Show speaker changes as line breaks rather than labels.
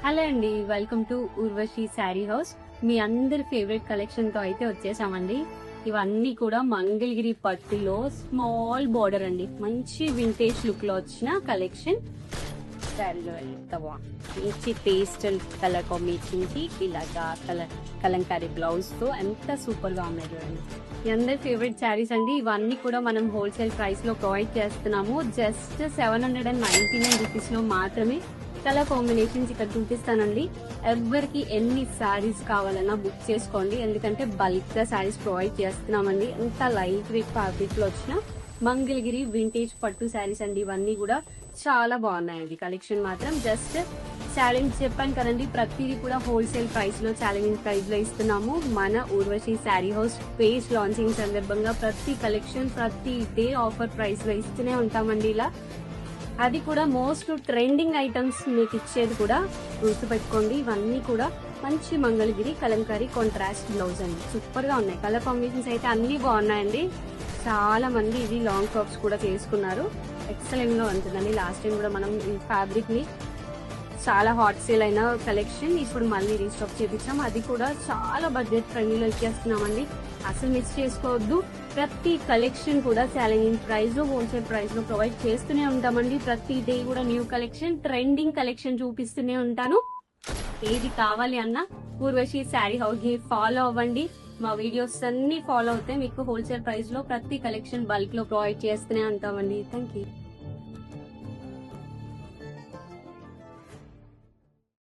Hello అండి, welcome to Urvashi saree house. మీ అందరి ఫేవరెట్ కలెక్షన్ తో అయితే వచ్చేసామండి. ఇవన్నీ కూడా మంగళగిరి పట్టులో స్మాల్ బార్డర్ అండి, మంచి వింటేజ్ లుక్ లో వచ్చిన కలెక్షన్. మంచి పేస్టల్ కలర్ కాంబినేషన్ కి ఇలాగా కలంకారీ బ్లౌజ్ తో ఎంత సూపర్ గా ఉన్నాయి చూడండి. మీ అందరి ఫేవరెట్ శారీస్ అండి. ఇవన్నీ కూడా మనం హోల్సేల్ ప్రైస్ లో ప్రొవైడ్ చేస్తున్నాము. జస్ట్ 799 రూపీస్ లో మాత్రమే. కలర్ కాంబినేషన్స్ ఇక్కడ చూపిస్తానండి. ఎవరికి ఎన్ని శారీస్ కావాలన్నా బుక్ చేసుకోండి, ఎందుకంటే బల్క్ గా శారీస్ ప్రొవైడ్ చేస్తున్నామండి. ఎంత లైట్ వెయిట్ ఫ్యాబ్రిక్ లో వచ్చిన మంగళగిరి వింటేజ్ పట్టు శారీస్ అండి. ఇవన్నీ కూడా చాలా బాగున్నాయండి. కలెక్షన్ మాత్రం జస్ట్ ఛాలెంజ్ చెప్పాను కదండి, ప్రతిదీ కూడా హోల్సేల్ ప్రైస్ లో ఛాలెంజ్ ప్రైస్ లో ఇస్తున్నాము. మన Urvashi sari house page launching సందర్భంగా ప్రతి కలెక్షన్ ప్రతి డే ఆఫర్ ప్రైస్ లో ఇస్తూనే ఉంటామండి. ఇలా అది కూడా మోస్ట్ ట్రెండింగ్ ఐటమ్స్ మీకు ఇచ్చేది కూడా గుర్తుపెట్టుకోండి. ఇవన్నీ కూడా మంచి మంగళగిరి కలంకారీ కాంట్రాస్ట్ బ్లౌజ్ అండి. సూపర్ గా ఉన్నాయి. కలర్ కాంబినేషన్స్ అయితే అన్ని బాగున్నాయండి. చాలా మంది ఇది లాంగ్ టాప్స్ కూడా చేసుకున్నారు. ఎక్సలెంట్ గా ఉంటుందండి. లాస్ట్ టైం కూడా మనం ఈ ఫ్యాబ్రిక్ ని చాలా హాట్ సేల్ అయిన కలెక్షన్ ఇప్పుడు మళ్ళీ రీస్టాక్ చేపించాం. అది కూడా చాలా బడ్జెట్ ఫ్రెండ్లీలో ఇచ్చేస్తున్నామండి. అసలు మిస్ చేసుకోవద్దు. ప్రతి కలెక్షన్ కూడా ఛాలెంజింగ్ ప్రైస్ లో హోల్సేల్ ప్రైస్ లో ప్రొవైడ్ చేస్తూనే ఉంటామండి. ప్రతి డే కూడా న్యూ కలెక్షన్ ట్రెండింగ్ కలెక్షన్ చూపిస్తూనే ఉంటాను. ఏది కావాలి అన్నా ఊర్వశి శారీ హౌస్ ని ఫాలో అవ్వండి. మా వీడియోస్ అన్ని ఫాలో అవుతే మీకు హోల్సేల్ ప్రైస్ లో ప్రతి కలెక్షన్ బల్క్ లో ప్రొవైడ్ చేస్తూనే ఉంటామండి. Thank you.